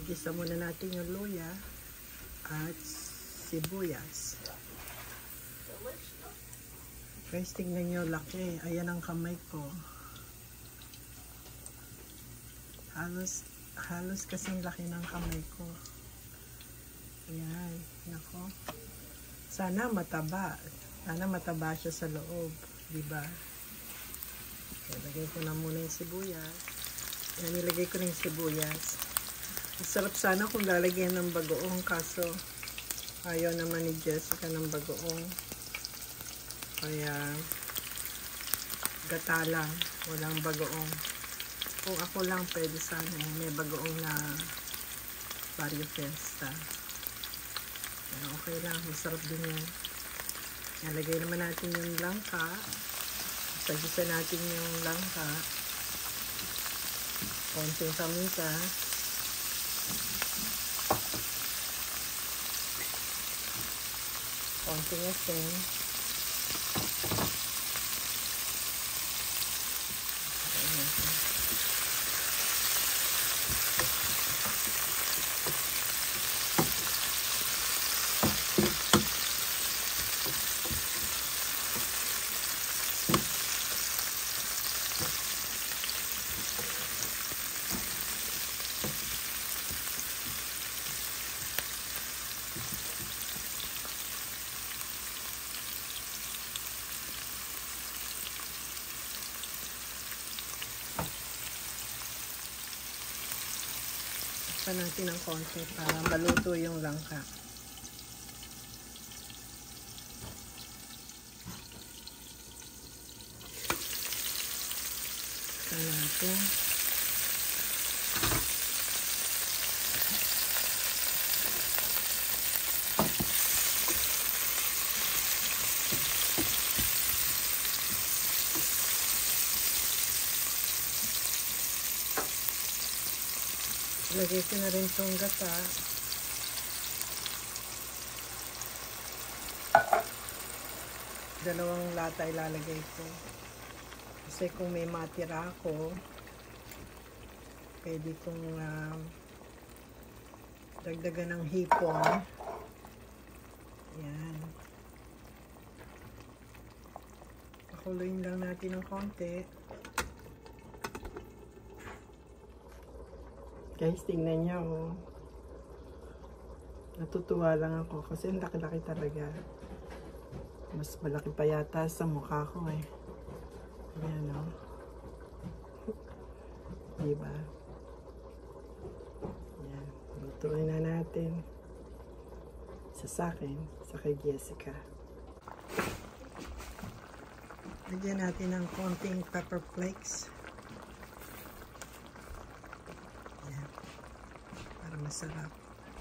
Isa muna natin yung luya at sibuyas. Guys, tingnan nyo, laki. Ayan ang kamay ko. Halos kasing laki ng kamay ko. Ayan, nako. Sana mataba. Sana mataba siya sa loob. Diba? Okay, lagay ko na muna yung sibuyas. Ayan, nilagay ko na yung sibuyas. Masarap sana kung lalagyan ng bagoong, kaso ayaw naman ni Jessica ng bagoong. Kaya gata lang, walang bagoong. Kung ako lang, pwede sana may bagoong na Barrio Fiesta. Pero okay lang, masarap din yan. Nalagay naman natin yung langka. Sagisa natin yung langka. Konting paminta. Konting asin. Pa natin ng konti para maluto yung langka. Ito natin. Lagay ko na rin itong gata. Dalawang lata ilalagay ko. Kasi kung may matira ako, pwede kong dagdagan ng hipon. Yan. Pakuluin lang natin ng konti. Guys, tingnan niyo, oh. Natutuwa lang ako kasi ang laki-laki talaga. Mas malaki pa yata sa mukha ko eh. Ayan, oh. Diba? Ayan. Lutuin na natin. Sa akin, sa kay Jessica. Lagyan natin ng konting pepper flakes. Masarap.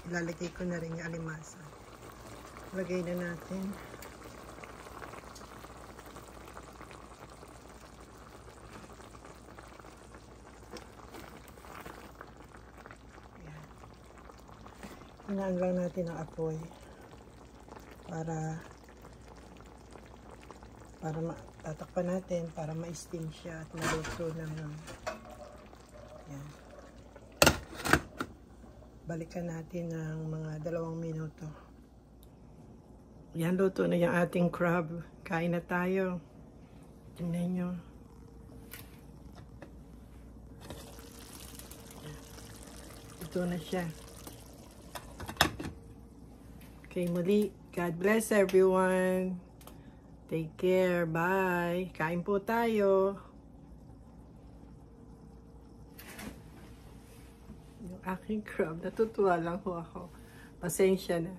Ilalagay ko na rin yung alimasa. Lagay na natin. Ayan. Hinaan lang natin ang apoy para tatakpan natin para ma-steam siya at maluto ng yan. Balikan natin ng mga 2 minuto. Yan, luto na yung ating crab. Kain na tayo. Tingnan nyo. Luto na siya. Okay, muli. God bless everyone. Take care. Bye. Kain po tayo. Aking crab, natutuwa lang ho ako. Pasensya na.